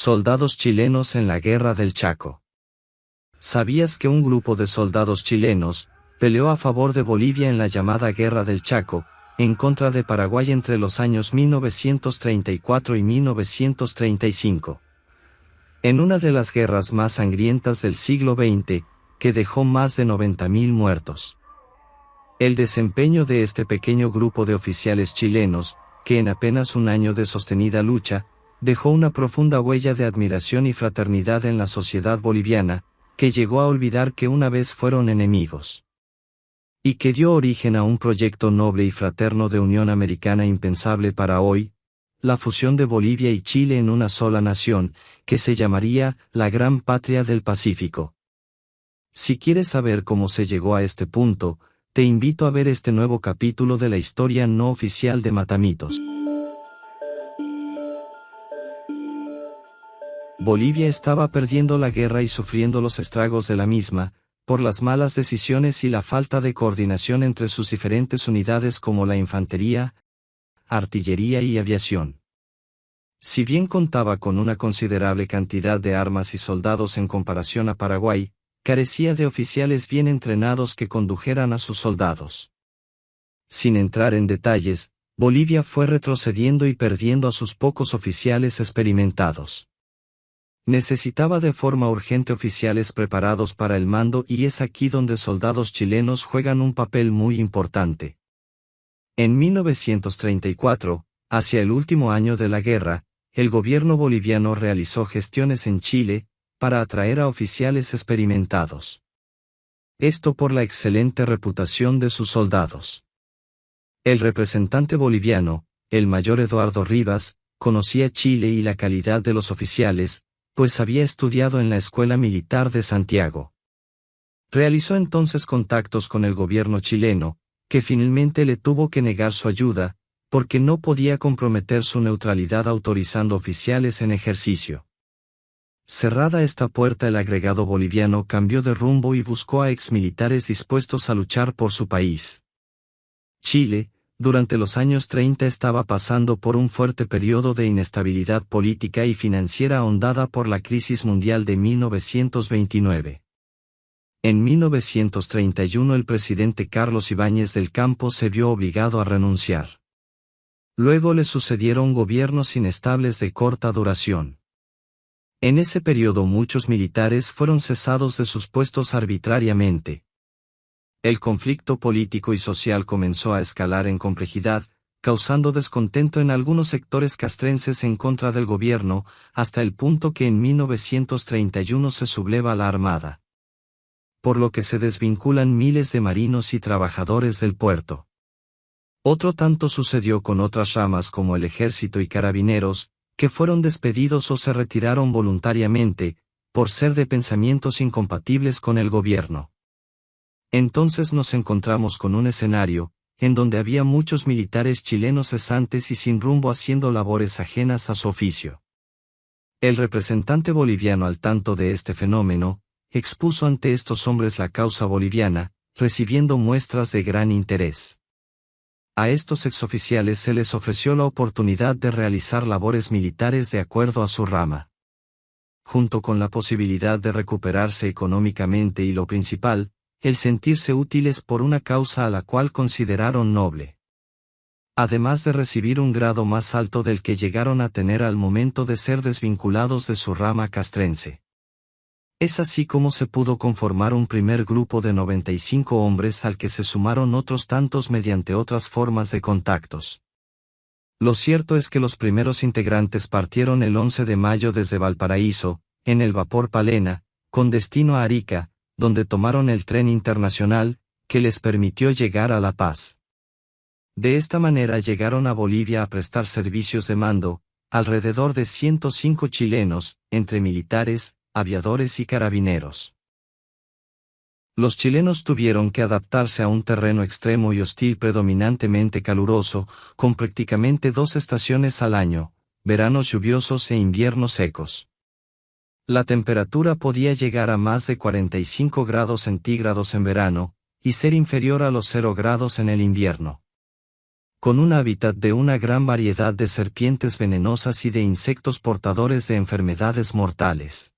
Soldados chilenos en la Guerra del Chaco. ¿Sabías que un grupo de soldados chilenos peleó a favor de Bolivia en la llamada Guerra del Chaco, en contra de Paraguay entre los años 1934 y 1935? En una de las guerras más sangrientas del siglo XX, que dejó más de 90.000 muertos. El desempeño de este pequeño grupo de oficiales chilenos, que en apenas un año de sostenida lucha, dejó una profunda huella de admiración y fraternidad en la sociedad boliviana, que llegó a olvidar que una vez fueron enemigos. Y que dio origen a un proyecto noble y fraterno de unión americana impensable para hoy, la fusión de Bolivia y Chile en una sola nación, que se llamaría la Gran Patria del Pacífico. Si quieres saber cómo se llegó a este punto, te invito a ver este nuevo capítulo de la historia no oficial de Matamitos. Bolivia estaba perdiendo la guerra y sufriendo los estragos de la misma, por las malas decisiones y la falta de coordinación entre sus diferentes unidades como la infantería, artillería y aviación. Si bien contaba con una considerable cantidad de armas y soldados en comparación a Paraguay, carecía de oficiales bien entrenados que condujeran a sus soldados. Sin entrar en detalles, Bolivia fue retrocediendo y perdiendo a sus pocos oficiales experimentados. Necesitaba de forma urgente oficiales preparados para el mando y es aquí donde soldados chilenos juegan un papel muy importante. En 1934, hacia el último año de la guerra, el gobierno boliviano realizó gestiones en Chile, para atraer a oficiales experimentados. Esto por la excelente reputación de sus soldados. El representante boliviano, el mayor Eduardo Rivas, conocía Chile y la calidad de los oficiales, pues había estudiado en la Escuela Militar de Santiago. Realizó entonces contactos con el gobierno chileno, que finalmente le tuvo que negar su ayuda, porque no podía comprometer su neutralidad autorizando oficiales en ejercicio. Cerrada esta puerta, el agregado boliviano cambió de rumbo y buscó a exmilitares dispuestos a luchar por su país. Chile, durante los años 30 estaba pasando por un fuerte periodo de inestabilidad política y financiera ahondada por la crisis mundial de 1929. En 1931 el presidente Carlos Ibáñez del Campo se vio obligado a renunciar. Luego le sucedieron gobiernos inestables de corta duración. En ese periodo muchos militares fueron cesados de sus puestos arbitrariamente. El conflicto político y social comenzó a escalar en complejidad, causando descontento en algunos sectores castrenses en contra del gobierno, hasta el punto que en 1931 se subleva la Armada. Por lo que se desvinculan miles de marinos y trabajadores del puerto. Otro tanto sucedió con otras ramas como el Ejército y Carabineros, que fueron despedidos o se retiraron voluntariamente, por ser de pensamientos incompatibles con el gobierno. Entonces nos encontramos con un escenario, en donde había muchos militares chilenos cesantes y sin rumbo haciendo labores ajenas a su oficio. El representante boliviano al tanto de este fenómeno, expuso ante estos hombres la causa boliviana, recibiendo muestras de gran interés. A estos exoficiales se les ofreció la oportunidad de realizar labores militares de acuerdo a su rama. Junto con la posibilidad de recuperarse económicamente y lo principal, el sentirse útiles por una causa a la cual consideraron noble. Además de recibir un grado más alto del que llegaron a tener al momento de ser desvinculados de su rama castrense. Es así como se pudo conformar un primer grupo de 95 hombres al que se sumaron otros tantos mediante otras formas de contactos. Lo cierto es que los primeros integrantes partieron el 11 de mayo desde Valparaíso, en el vapor Palena, con destino a Arica, donde tomaron el tren internacional, que les permitió llegar a La Paz. De esta manera llegaron a Bolivia a prestar servicios de mando, alrededor de 105 chilenos, entre militares, aviadores y carabineros. Los chilenos tuvieron que adaptarse a un terreno extremo y hostil predominantemente caluroso, con prácticamente 2 estaciones al año, veranos lluviosos e inviernos secos. La temperatura podía llegar a más de 45 grados centígrados en verano, y ser inferior a los 0 grados en el invierno. con un hábitat de una gran variedad de serpientes venenosas y de insectos portadores de enfermedades mortales.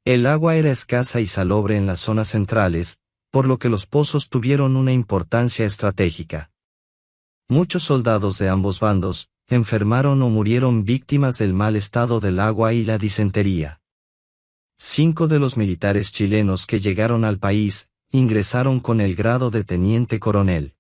El agua era escasa y salobre en las zonas centrales, por lo que los pozos tuvieron una importancia estratégica. Muchos soldados de ambos bandos enfermaron o murieron víctimas del mal estado del agua y la disentería. 5 de los militares chilenos que llegaron al país ingresaron con el grado de teniente coronel.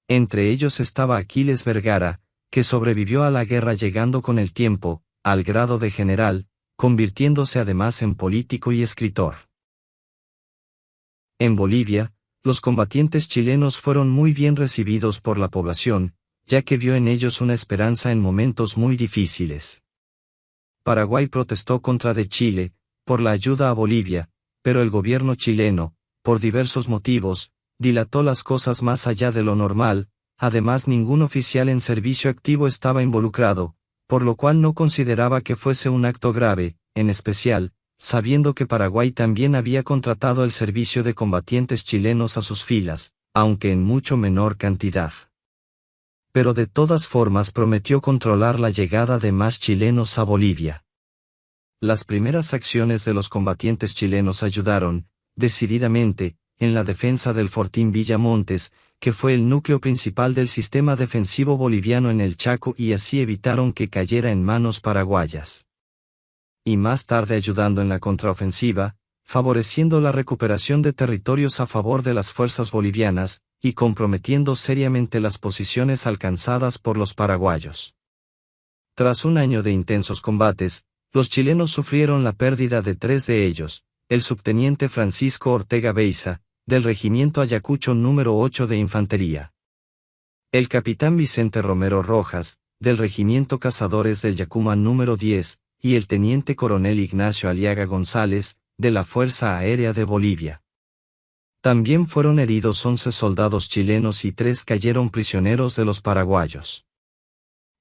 Entre ellos estaba Aquiles Vergara, que sobrevivió a la guerra llegando con el tiempo al grado de general, convirtiéndose además en político y escritor. En Bolivia, los combatientes chilenos fueron muy bien recibidos por la población, ya que vio en ellos una esperanza en momentos muy difíciles. Paraguay protestó contra de Chile, por la ayuda a Bolivia, pero el gobierno chileno, por diversos motivos, dilató las cosas más allá de lo normal, además ningún oficial en servicio activo estaba involucrado, por lo cual no consideraba que fuese un acto grave, en especial, sabiendo que Paraguay también había contratado el servicio de combatientes chilenos a sus filas, aunque en mucho menor cantidad. Pero de todas formas prometió controlar la llegada de más chilenos a Bolivia. Las primeras acciones de los combatientes chilenos ayudaron, decididamente, en la defensa del Fortín Villamontes, que fue el núcleo principal del sistema defensivo boliviano en el Chaco, y así evitaron que cayera en manos paraguayas. Y más tarde ayudando en la contraofensiva, favoreciendo la recuperación de territorios a favor de las fuerzas bolivianas, y comprometiendo seriamente las posiciones alcanzadas por los paraguayos. Tras un año de intensos combates, los chilenos sufrieron la pérdida de 3 de ellos, el subteniente Francisco Ortega Beiza, del Regimiento Ayacucho número 8 de Infantería. El capitán Vicente Romero Rojas, del Regimiento Cazadores del Yacuma número 10, y el teniente coronel Ignacio Aliaga González, de la Fuerza Aérea de Bolivia. También fueron heridos 11 soldados chilenos y 3 cayeron prisioneros de los paraguayos.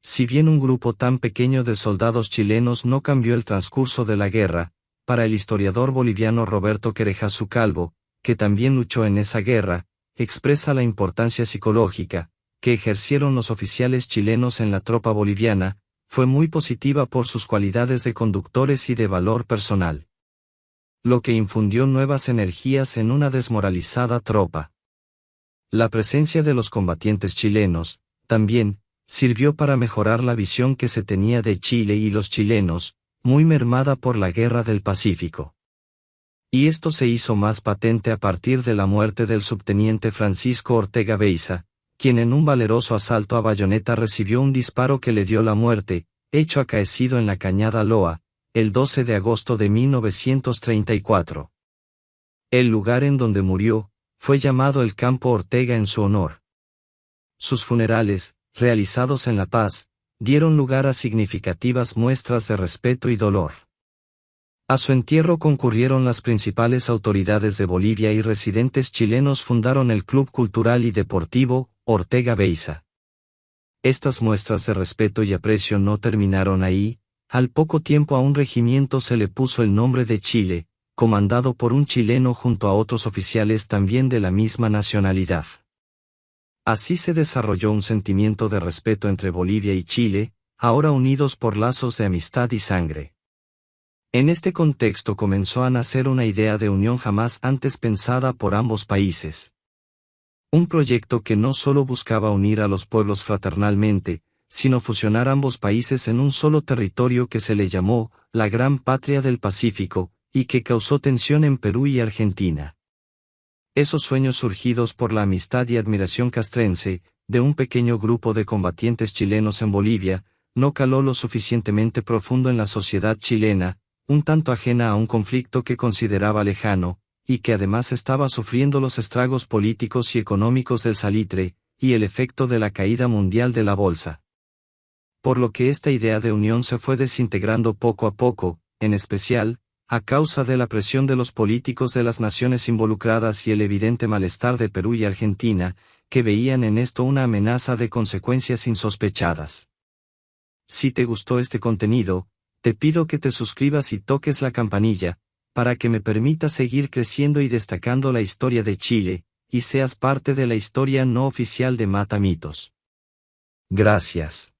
Si bien un grupo tan pequeño de soldados chilenos no cambió el transcurso de la guerra, para el historiador boliviano Roberto Querejazu Calvo, que también luchó en esa guerra, expresa la importancia psicológica que ejercieron los oficiales chilenos en la tropa boliviana, fue muy positiva por sus cualidades de conductores y de valor personal, lo que infundió nuevas energías en una desmoralizada tropa. La presencia de los combatientes chilenos, también, sirvió para mejorar la visión que se tenía de Chile y los chilenos, muy mermada por la Guerra del Pacífico. Y esto se hizo más patente a partir de la muerte del subteniente Francisco Ortega Beiza, quien en un valeroso asalto a bayoneta recibió un disparo que le dio la muerte, hecho acaecido en la Cañada Loa, el 12 de agosto de 1934. El lugar en donde murió, fue llamado el Campo Ortega en su honor. Sus funerales, realizados en La Paz, dieron lugar a significativas muestras de respeto y dolor. A su entierro concurrieron las principales autoridades de Bolivia y residentes chilenos fundaron el Club Cultural y Deportivo Ortega Beiza. Estas muestras de respeto y aprecio no terminaron ahí, al poco tiempo a un regimiento se le puso el nombre de Chile, comandado por un chileno junto a otros oficiales también de la misma nacionalidad. Así se desarrolló un sentimiento de respeto entre Bolivia y Chile, ahora unidos por lazos de amistad y sangre. En este contexto comenzó a nacer una idea de unión jamás antes pensada por ambos países. Un proyecto que no solo buscaba unir a los pueblos fraternalmente, sino fusionar ambos países en un solo territorio que se le llamó la Gran Patria del Pacífico, y que causó tensión en Perú y Argentina. Esos sueños surgidos por la amistad y admiración castrense, de un pequeño grupo de combatientes chilenos en Bolivia, no caló lo suficientemente profundo en la sociedad chilena, un tanto ajena a un conflicto que consideraba lejano, y que además estaba sufriendo los estragos políticos y económicos del salitre, y el efecto de la caída mundial de la bolsa. Por lo que esta idea de unión se fue desintegrando poco a poco, en especial, a causa de la presión de los políticos de las naciones involucradas y el evidente malestar de Perú y Argentina, que veían en esto una amenaza de consecuencias insospechadas. Si te gustó este contenido, te pido que te suscribas y toques la campanilla, para que me permita seguir creciendo y destacando la historia de Chile, y seas parte de la historia no oficial de Mata Mitos. Gracias.